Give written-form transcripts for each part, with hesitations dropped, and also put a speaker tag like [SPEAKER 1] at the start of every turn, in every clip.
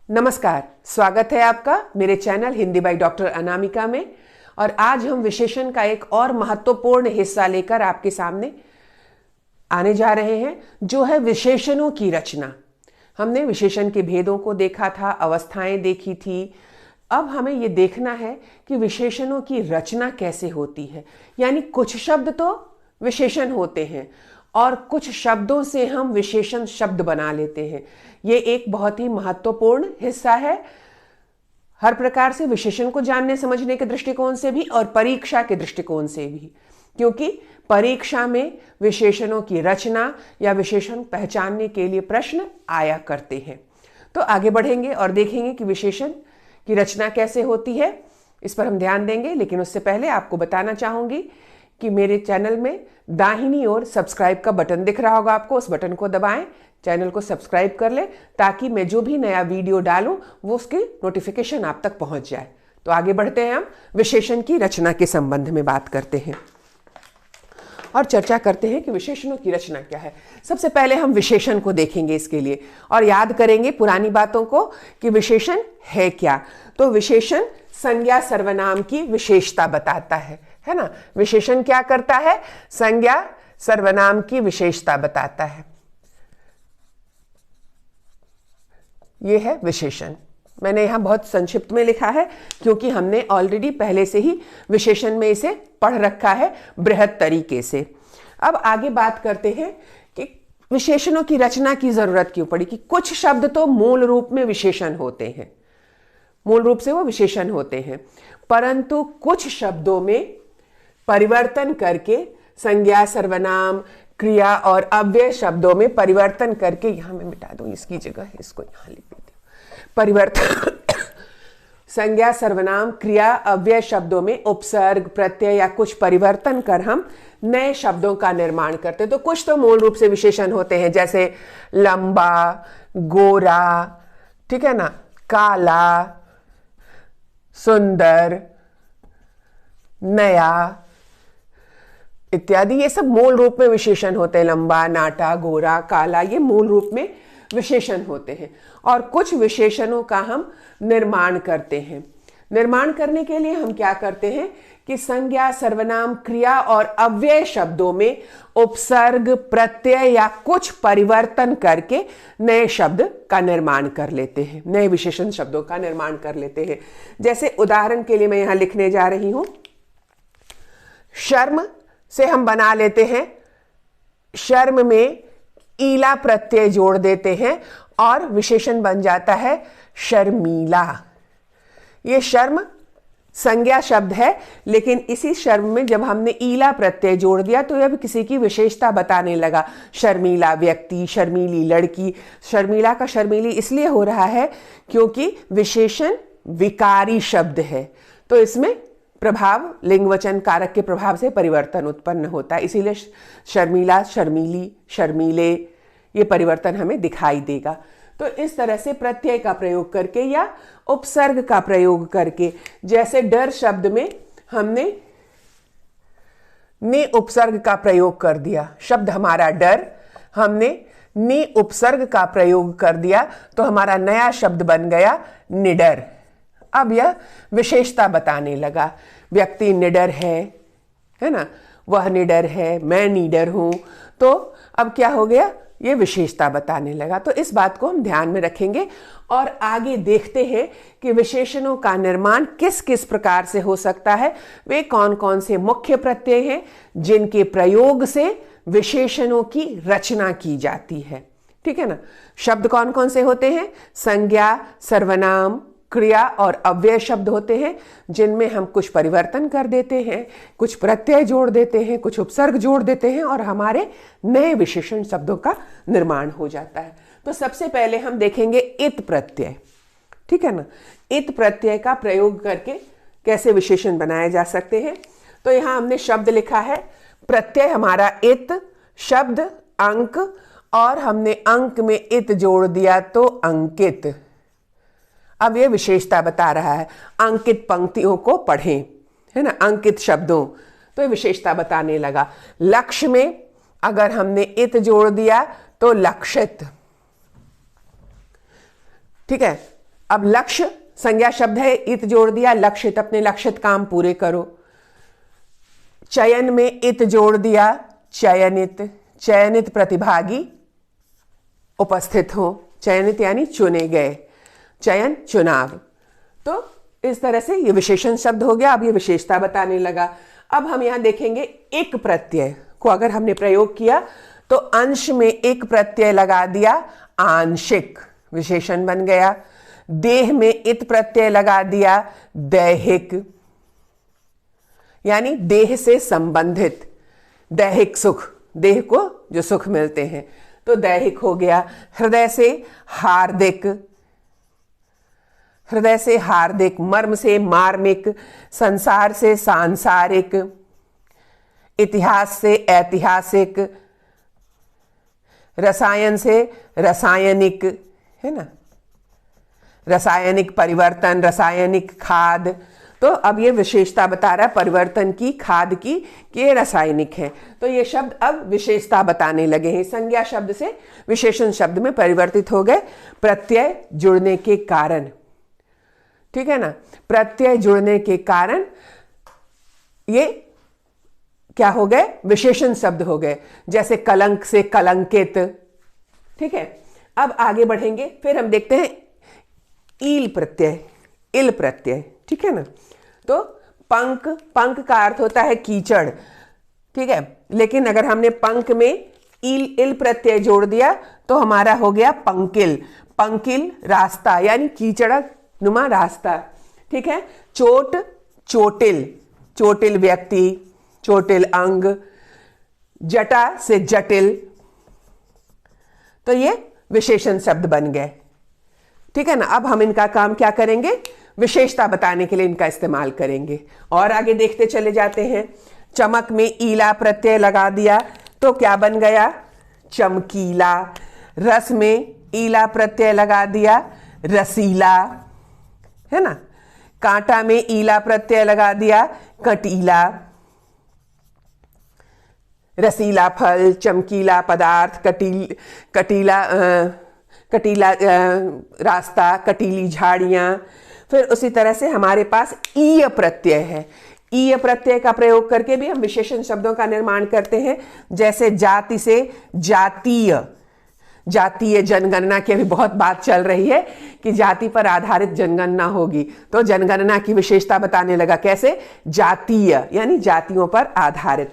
[SPEAKER 1] नमस्कार, स्वागत है आपका मेरे channel Hindi by doctor Anamika में। और आज हम विशेषण का एक और महत्वपूर्ण हिस्सा लेकर आपके सामने आने जा रहे हैं, जो है विशेषणों की रचना। हमने विशेषण के भेदों को देखा था, अवस्थाएं देखी थी। अब हमें ये देखना है कि विशेषणों की रचना कैसे होती है। यानी कुछ शब्द तो विशेषण होते हैं और कुछ शब्दों से हम विशेषण शब्द बना लेते हैं। ये एक बहुत ही महत्वपूर्ण हिस्सा है, हर प्रकार से विशेषण को जानने समझने के दृष्टिकोण से भी और परीक्षा के दृष्टिकोण से भी, क्योंकि परीक्षा में विशेषणों की रचना या विशेषण पहचानने के लिए प्रश्न आया करते हैं। तो आगे बढ़ेंगे और देखेंगे कि विशेषण की रचना कैसे होती है, इस पर हम ध्यान देंगे। लेकिन उससे पहले आपको बताना चाहूंगी कि मेरे चैनल में दाहिनी ओर सब्सक्राइब का बटन दिख रहा होगा आपको, उस बटन को दबाएं, चैनल को सब्सक्राइब कर ले, ताकि मैं जो भी नया वीडियो डालूं वो उसकी नोटिफिकेशन आप तक पहुंच जाए। तो आगे बढ़ते हैं, हम विशेषण की रचना के संबंध में बात करते हैं और चर्चा करते हैं कि विशेषणों की रचना क्या है। सबसे पहले हम विशेषण को देखेंगे इसके लिए और याद करेंगे पुरानी बातों को कि विशेषण है क्या। तो विशेषण संज्ञा सर्वनाम की विशेषता बताता है ना। विशेषण क्या करता है? संज्ञा सर्वनाम की विशेषता बताता है। यह है विशेषण। मैंने यहां बहुत संक्षिप्त में लिखा है क्योंकि हमने ऑलरेडी पहले से ही विशेषण में इसे पढ़ रखा है बृहद तरीके से। अब आगे बात करते हैं कि विशेषणों की रचना की जरूरत क्यों पड़ी। कि कुछ शब्द तो मूल रूप में विशेषण होते हैं, मूल रूप से वो विशेषण होते हैं, परंतु कुछ शब्दों में परिवर्तन करके संज्ञा सर्वनाम क्रिया और अव्यय शब्दों में परिवर्तन करके, यहां मैं मिटा दूं इसकी जगह, इसको यहां लिख देती हूं। परिवर्तन संज्ञा सर्वनाम क्रिया अव्यय शब्दों में उपसर्ग प्रत्यय या कुछ परिवर्तन कर हम नए शब्दों का निर्माण करते हैं। तो कुछ तो मूल रूप से विशेषण होते हैं, जैसे लंबा, गोरा, ठीक है ना, काला, सुंदर, नया इत्यादि। ये सब मूल रूप में विशेषण होते हैं। लंबा, नाटा, गोरा, काला, ये मूल रूप में विशेषण होते हैं। और कुछ विशेषणों का हम निर्माण करते हैं। निर्माण करने के लिए हम क्या करते हैं कि संज्ञा सर्वनाम क्रिया और अव्यय शब्दों में उपसर्ग प्रत्यय या कुछ परिवर्तन करके नए शब्द का निर्माण कर लेते हैं, नए विशेषण शब्दों का निर्माण कर लेते हैं। जैसे उदाहरण के लिए मैं यहां लिखने जा रही हूं, शर्म से हम बना लेते हैं, शर्म में ईला प्रत्यय जोड़ देते हैं और विशेषण बन जाता है शर्मीला। ये शर्म संज्ञा शब्द है, लेकिन इसी शर्म में जब हमने ईला प्रत्यय जोड़ दिया तो अब किसी की विशेषता बताने लगा। शर्मीला व्यक्ति, शर्मीली लड़की। शर्मीला का शर्मीली इसलिए हो रहा है क्योंकि विशेषण विकारी शब्द है, तो इसमें प्रभाव लिंग वचन कारक के प्रभाव से परिवर्तन उत्पन्न होता है। इसीलिए शर्मीला, शर्मीली, शर्मीले, ये परिवर्तन हमें दिखाई देगा। तो इस तरह से प्रत्यय का प्रयोग करके या उपसर्ग का प्रयोग करके, जैसे डर शब्द में हमने ने उपसर्ग का प्रयोग कर दिया, शब्द हमारा डर, हमने ने उपसर्ग का प्रयोग कर दिया तो हमारा नया शब्द बन गया निडर। अब यह विशेषता बताने लगा। व्यक्ति निडर है ना, वह निडर है, मैं निडर हूं। तो अब क्या हो गया, ये विशेषता बताने लगा। तो इस बात को हम ध्यान में रखेंगे और आगे देखते हैं कि विशेषणों का निर्माण किस किस प्रकार से हो सकता है। वे कौन कौन से मुख्य प्रत्यय हैं जिनके प्रयोग से विशेषणों की रचना की जाती है। ठीक है ना। शब्द कौन कौन से होते हैं? संज्ञा सर्वनाम क्रिया और अव्यय शब्द होते हैं, जिनमें हम कुछ परिवर्तन कर देते हैं, कुछ प्रत्यय जोड़ देते हैं, कुछ उपसर्ग जोड़ देते हैं और हमारे नए विशेषण शब्दों का निर्माण हो जाता है। तो सबसे पहले हम देखेंगे इत प्रत्यय। ठीक है ना। इत प्रत्यय का प्रयोग करके कैसे विशेषण बनाए जा सकते हैं। तो यहां हमने शब्द लिखा है, प्रत्यय हमारा इत, शब्द अंक, और हमने अंक में इत जोड़ दिया तो अंकित। अब यह विशेषता बता रहा है, अंकित पंक्तियों को पढ़ें, है ना, अंकित शब्दों। तो यह विशेषता बताने लगा। लक्ष्य में अगर हमने इत जोड़ दिया तो लक्षित। ठीक है। अब लक्ष्य संज्ञा शब्द है, इत जोड़ दिया, लक्षित, अपने लक्षित काम पूरे करो। चयन में इत जोड़ दिया, चयनित, चयनित प्रतिभागी उपस्थित हो, चयनित यानी चुने गए, चयन चुनाव। तो इस तरह से ये विशेषण शब्द हो गया। अब ये विशेषता बताने लगा। अब हम यहां देखेंगे एक प्रत्यय को अगर हमने प्रयोग किया तो अंश में एक प्रत्यय लगा दिया, आंशिक विशेषण बन गया। देह में इत प्रत्यय लगा दिया, दैहिक, यानी देह से संबंधित, दैहिक सुख, देह को जो सुख मिलते हैं तो दैहिक हो गया। हृदय से हार्दिक, हृदय से हार्दिक, मर्म से मार्मिक, संसार से सांसारिक, इतिहास से ऐतिहासिक, रसायन से रासायनिक, है ना, रासायनिक परिवर्तन, रासायनिक खाद। तो अब ये विशेषता बता रहा है परिवर्तन की, खाद की, कि ये रासायनिक है। तो ये शब्द अब विशेषता बताने लगे हैं, संज्ञा शब्द से विशेषण शब्द में परिवर्तित हो गए प्रत्यय जुड़ने के कारण। ठीक है ना, प्रत्यय जुड़ने के कारण ये क्या हो गए, विशेषण शब्द हो गए। जैसे कलंक से कलंकित। ठीक है, अब आगे बढ़ेंगे। फिर हम देखते हैं ईल प्रत्यय, इल प्रत्यय। ठीक है ना, तो पंक, पंक का अर्थ होता है कीचड़। ठीक है, लेकिन अगर हमने पंक में इल प्रत्यय जोड़ दिया तो हमारा हो गया पंकिल। पंकिल रास्ता, यानी कीचड़ नुमा रास्ता। ठीक है, चोट, चोटिल, चोटिल व्यक्ति, चोटिल अंग। जटा से जटिल, तो ये विशेषण शब्द बन गए। ठीक है ना, अब हम इनका काम क्या करेंगे, विशेषता बताने के लिए इनका इस्तेमाल करेंगे। और आगे देखते चले जाते हैं। चमक में ईला प्रत्यय लगा दिया तो क्या बन गया, चमकीला। रस में ईला प्रत्यय लगा दिया, रसीला, है ना। कांटा में ईला प्रत्यय लगा दिया, कटीला। रसीला फल, चमकीला पदार्थ, कटीला रास्ता, कटीली झाड़ियां। फिर उसी तरह से हमारे पास ईय प्रत्यय है। ईय प्रत्यय का प्रयोग करके भी हम विशेषण शब्दों का निर्माण करते हैं। जैसे जाति से जातीय, जातीय जनगणना की अभी बहुत बात चल रही है कि जाति पर आधारित जनगणना होगी, तो जनगणना की विशेषता बताने लगा। कैसे, जातीय यानी जातियों पर आधारित।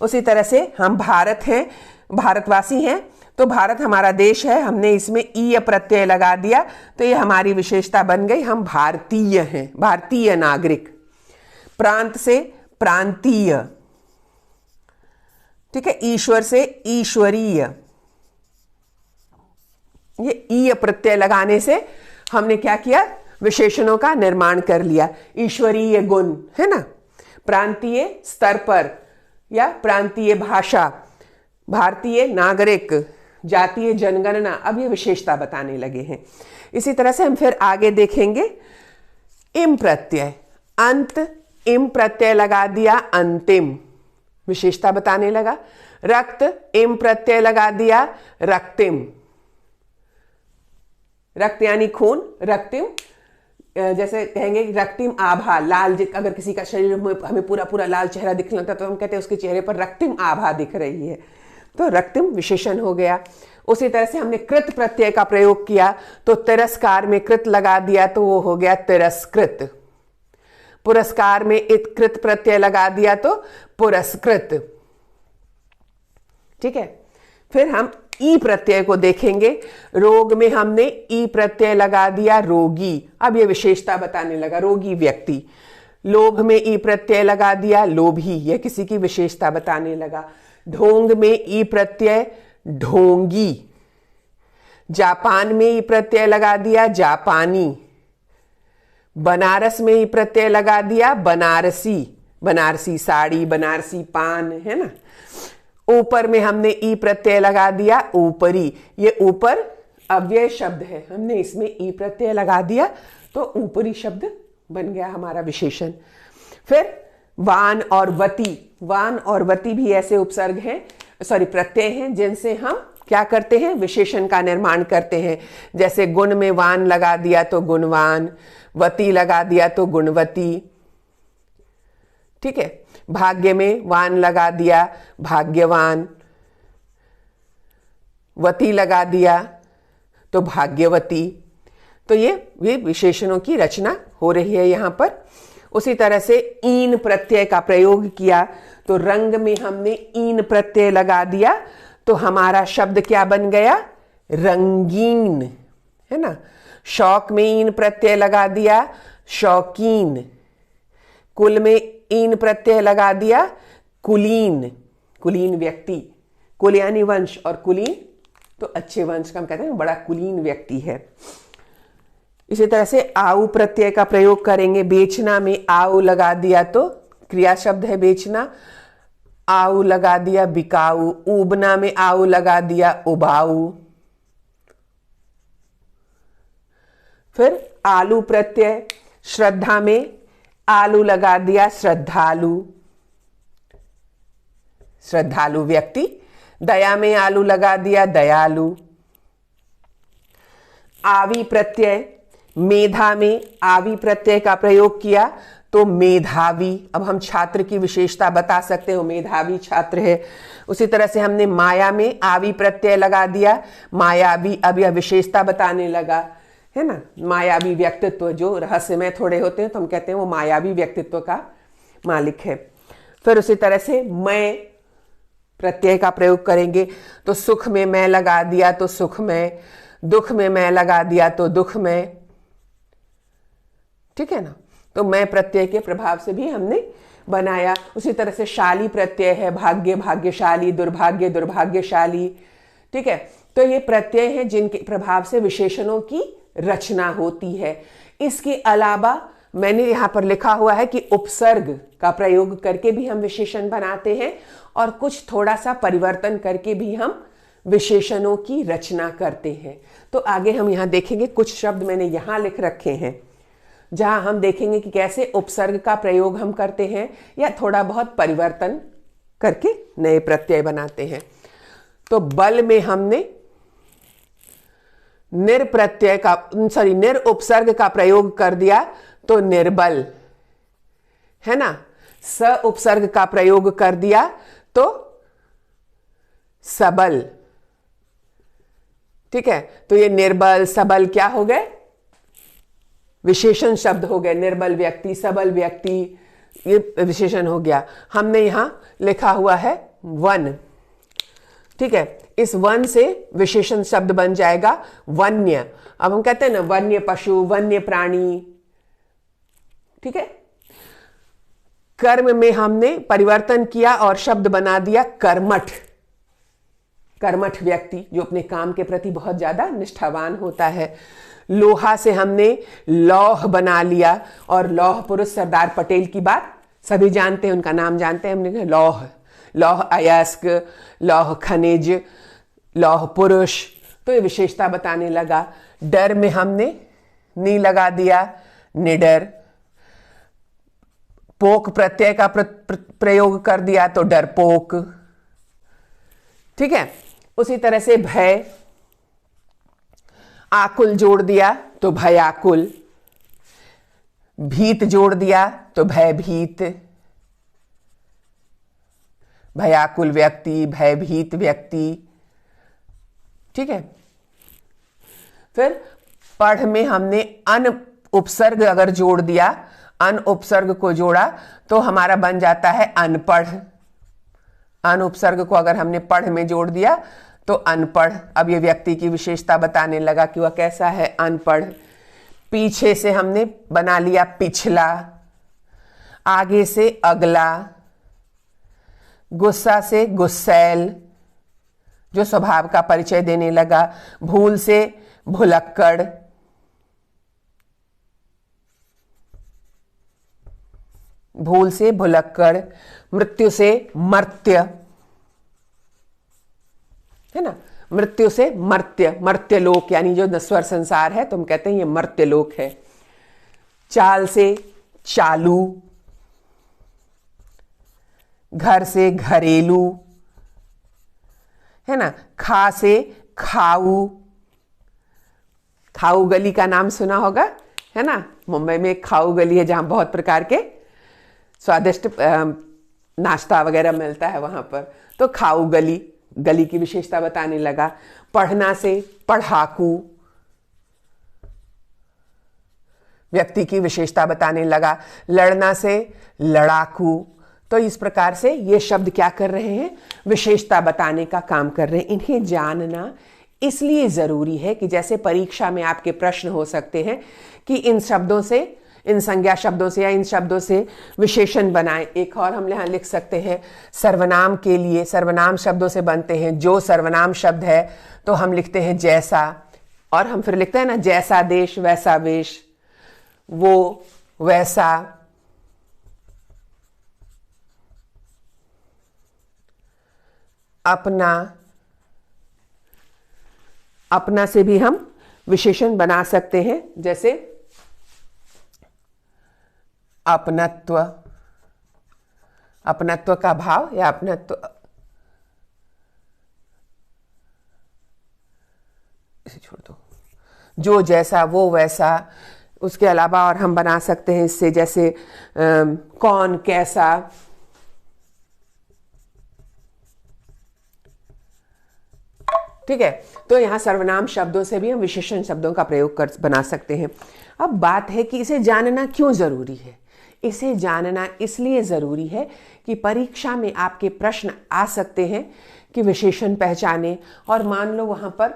[SPEAKER 1] उसी तरह से हम भारत हैं, भारतवासी हैं, तो भारत हमारा देश है, हमने इसमें ईय प्रत्यय लगा दिया तो ये हमारी विशेषता बन गई, हम भारतीय हैं, भारतीय नागरिक। प्रांत से प्रांतीय। ठीक है, ईश्वर से ईश्वरीय। ये ईय प्रत्यय लगाने से हमने क्या किया, विशेषणों का निर्माण कर लिया। ईश्वरीय गुण, है ना, प्रांतीय स्तर पर या प्रांतीय भाषा, भारतीय नागरिक, जातीय जनगणना। अब ये विशेषता बताने लगे हैं। इसी तरह से हम फिर आगे देखेंगे इम प्रत्यय। अंत, इम प्रत्यय लगा दिया, अंतिम, विशेषता बताने लगा। रक्त, इम प्रत्यय लगा दिया, रक्तिम। रक्त यानी खून, रक्तिम जैसे कहेंगे रक्तिम आभा, लाल, अगर किसी का शरीर में हमें पूरा पूरा लाल चेहरा दिखने लगता तो हम कहते हैं उसके चेहरे पर रक्तिम आभा दिख रही है, तो रक्तिम विशेषण हो गया। उसी तरह से हमने कृत प्रत्यय का प्रयोग किया तो तिरस्कार में कृत लगा दिया तो वो हो गया तिरस्कृत। पुरस्कार में इत कृत प्रत्यय लगा दिया तो पुरस्कृत। ठीक है, फिर हम ई प्रत्यय को देखेंगे। रोग में हमने ई प्रत्यय लगा दिया, रोगी। अब ये विशेषता बताने लगा, रोगी व्यक्ति। लोभ में ई प्रत्यय लगा दिया, लोभी, यह किसी की विशेषता बताने लगा। ढोंग में ई प्रत्यय, ढोंगी। जापान में ई प्रत्यय लगा दिया, जापानी। बनारस में ई प्रत्यय लगा दिया, बनारसी, बनारसी साड़ी, बनारसी पान, है ना। ऊपर में हमने ई प्रत्यय लगा दिया, ऊपरी। ये ऊपर अव्यय शब्द है, हमने इसमें ई प्रत्यय लगा दिया तो ऊपरी शब्द बन गया हमारा विशेषण। फिर वान और वती, वान और वती भी ऐसे उपसर्ग हैं, प्रत्यय हैं जिनसे हम क्या करते हैं, विशेषण का निर्माण करते हैं। जैसे गुण में वान लगा दिया तो गुणवान, वती लगा दिया तो गुणवती, ठीक है। भाग्य में वान लगा दिया भाग्यवान, वती लगा दिया तो भाग्यवती। तो ये विशेषणों की रचना हो रही है यहां पर। उसी तरह से ईन प्रत्यय का प्रयोग किया तो रंग में हमने ईन प्रत्यय लगा दिया तो हमारा शब्द क्या बन गया, रंगीन, है ना। शौक में ईन प्रत्यय लगा दिया शौकीन, कुल में ईन प्रत्यय लगा दिया कुलीन, कुलीन व्यक्ति, कुल यानी वंश और कुलीन तो अच्छे वंश का हम कहते हैं, बड़ा कुलीन व्यक्ति है। इसी तरह से आऊ प्रत्यय का प्रयोग करेंगे। बेचना में आऊ लगा दिया तो क्रिया शब्द है बेचना, आऊ लगा दिया बिकाऊ। उबना में आऊ लगा दिया उबाऊ। फिर आलू प्रत्यय, श्रद्धा में आलू लगा दिया श्रद्धालु, श्रद्धालु व्यक्ति। दया में आलू लगा दिया दयालु। आवी प्रत्यय, मेधा में आवी प्रत्यय का प्रयोग किया तो मेधावी। अब हम छात्र की विशेषता बता सकते हो, मेधावी छात्र है। उसी तरह से हमने माया में आवी प्रत्यय लगा दिया मायावी, अब यह विशेषता बताने लगा, है ना। मायावी व्यक्तित्व, जो रहस्यमय थोड़े होते हैं तो हम कहते हैं वो मायावी व्यक्तित्व का मालिक है। फिर उसी तरह से मैं प्रत्यय का प्रयोग करेंगे तो सुख में मैं लगा दिया तो सुख में, दुख में मैं लगा दिया तो दुख में, ठीक है ना। तो मैं प्रत्यय के प्रभाव से भी हमने बनाया। उसी तरह से शाली प्रत्यय है, भाग्य भाग्यशाली, दुर्भाग्य दुर्भाग्यशाली, ठीक है। तो ये प्रत्यय हैं जिनके प्रभाव से विशेषणों की रचना होती है। इसके अलावा मैंने यहां पर लिखा हुआ है कि उपसर्ग का प्रयोग करके भी हम विशेषण बनाते हैं और कुछ थोड़ा सा परिवर्तन करके भी हम विशेषणों की रचना करते हैं। तो आगे हम यहां देखेंगे, कुछ शब्द मैंने यहां लिख रखे हैं जहां हम देखेंगे कि कैसे उपसर्ग का प्रयोग हम करते हैं या थोड़ा बहुत परिवर्तन करके नए प्रत्यय बनाते हैं। तो बल में हमने निर प्रत्यय का निर उपसर्ग का प्रयोग कर दिया तो निर्बल, है ना। स उपसर्ग का प्रयोग कर दिया तो सबल, ठीक है। तो ये निर्बल सबल क्या हो गए, विशेषण शब्द हो गए। निर्बल व्यक्ति, सबल व्यक्ति, ये विशेषण हो गया। हमने यहां लिखा हुआ है वन, ठीक है। इस वन से विशेषण शब्द बन जाएगा वन्य। अब हम कहते हैं ना वन्य पशु, वन्य प्राणी, ठीक है। कर्म में हमने परिवर्तन किया और शब्द बना दिया कर्मठ, कर्मठ व्यक्ति जो अपने काम के प्रति बहुत ज्यादा निष्ठावान होता है। लोहा से हमने लौह बना लिया और लौह पुरुष सरदार पटेल की बात सभी जानते हैं, उनका नाम जानते हैं। हमने लौह, लौह अयस्क, लौह खनिज, लौह पुरुष, तो ये विशेषता बताने लगा। डर में हमने नी लगा दिया निडर। पोक प्रत्यय का प्रयोग कर दिया तो डरपोक, ठीक है। उसी तरह से भय, आकुल जोड़ दिया तो भयाकुल, भीत जोड़ दिया तो भयभीत, भयाकुल व्यक्ति, भयभीत व्यक्ति, ठीक है। फिर पढ़ में हमने अन उपसर्ग अगर जोड़ दिया, अन उपसर्ग को जोड़ा तो हमारा बन जाता है अनपढ़। अन उपसर्ग को अगर हमने पढ़ में जोड़ दिया तो अनपढ़। अब ये व्यक्ति की विशेषता बताने लगा कि वह कैसा है, अनपढ़। पीछे से हमने बना लिया पिछला, आगे से अगला, गुस्सा से गुस्सैल जो स्वभाव का परिचय देने लगा, भूल से भुलक्कड़, भूल से भुलक्कड़, मृत्यु से मर्त्य, है ना। मृत्यु से मर्त्य, मर्त्य लोक यानी जो नश्वर संसार है तो हम कहते हैं ये मर्त्य लोक है। चाल से चालू, घर से घरेलू, है ना। खा से खाऊ, खाऊ गली का नाम सुना होगा, है ना। मुंबई में एक खाऊ गली है जहां बहुत प्रकार के स्वादिष्ट नाश्ता वगैरह मिलता है वहां पर। तो खाऊ गली, गली की विशेषता बताने लगा। पढ़ना से पढ़ाकू, व्यक्ति की विशेषता बताने लगा। लड़ना से लड़ाकू। तो इस प्रकार से ये शब्द क्या कर रहे हैं, विशेषता बताने का काम कर रहे हैं। इन्हें जानना इसलिए जरूरी है कि जैसे परीक्षा में आपके प्रश्न हो सकते हैं कि इन शब्दों से, इन संज्ञा शब्दों से या इन शब्दों से विशेषण बनाएं। एक और हम यहाँ लिख सकते हैं, सर्वनाम के लिए सर्वनाम शब्दों से बनते हैं। जो सर्वनाम शब्द है तो हम लिखते हैं जैसा, और हम फिर लिखते हैं ना, जैसा देश वैसा वेश, वो वैसा, अपना। अपना से भी हम विशेषण बना सकते हैं, जैसे अपनत्व, अपनत्व का भाव या अपनत्व, इसे छोड़ दो। जो जैसा वो वैसा। उसके अलावा और हम बना सकते हैं इससे, जैसे कौन कैसा, ठीक है। तो यहां सर्वनाम शब्दों से भी हम विशेषण शब्दों का प्रयोग कर बना सकते हैं। अब बात है कि इसे जानना क्यों जरूरी है। इसे जानना इसलिए जरूरी है कि परीक्षा में आपके प्रश्न आ सकते हैं कि विशेषण पहचाने, और मान लो वहां पर,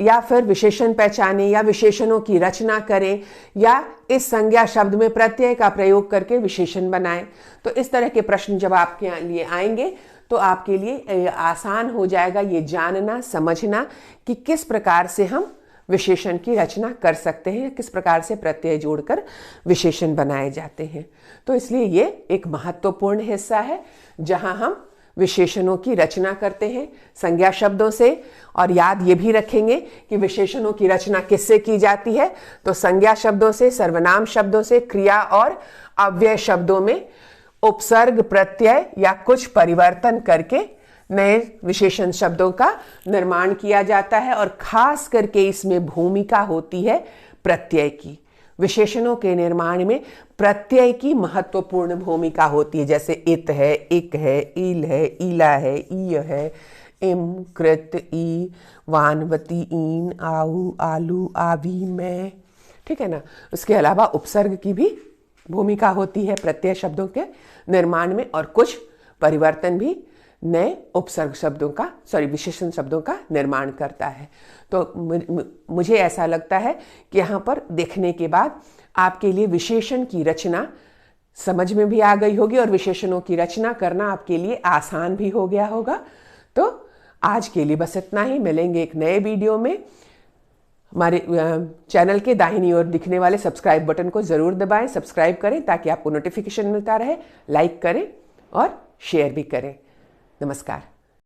[SPEAKER 1] या फिर विशेषण पहचाने या विशेषणों की रचना करें, या इस संज्ञा शब्द में प्रत्यय का प्रयोग करके विशेषण बनाएं। तो इस तरह के प्रश्न जब आपके लिए आएंगे तो आपके लिए आसान हो जाएगा ये जानना, समझना कि किस प्रकार से हम विशेषण की रचना कर सकते हैं, किस प्रकार से प्रत्यय जोड़कर विशेषण बनाए जाते हैं। तो इसलिए ये एक महत्वपूर्ण हिस्सा है जहां हम विशेषणों की रचना करते हैं संज्ञा शब्दों से। और याद ये भी रखेंगे कि विशेषणों की रचना किससे की जाती है, तो संज्ञा शब्दों से, सर्वनाम शब्दों से, क्रिया और अव्यय शब्दों में उपसर्ग, प्रत्यय या कुछ परिवर्तन करके नए विशेषण शब्दों का निर्माण किया जाता है। और खास करके इसमें भूमिका होती है प्रत्यय की। विशेषणों के निर्माण में प्रत्यय की महत्वपूर्ण भूमिका होती है, जैसे इत है, इक है, इल है, इला है, ईय है, इम, कृत, ई, वानवती, ईन, आऊ, आलू, आवी, मैं, ठीक है ना। उसके अलावा उपसर्ग की भी भूमिका होती है प्रत्यय शब्दों के निर्माण में, और कुछ परिवर्तन भी नए उपसर्ग शब्दों का, विशेषण शब्दों का निर्माण करता है। तो मुझे ऐसा लगता है कि यहाँ पर देखने के बाद आपके लिए विशेषण की रचना समझ में भी आ गई होगी और विशेषणों की रचना करना आपके लिए आसान भी हो गया होगा। तो आज के लिए बस इतना ही। मिलेंगे एक नए वीडियो में। हमारे चैनल के दाहिनी ओर दिखने वाले सब्सक्राइब बटन को ज़रूर दबाएं, सब्सक्राइब करें ताकि आपको नोटिफिकेशन मिलता रहे। लाइक करें और शेयर भी करें। नमस्कार।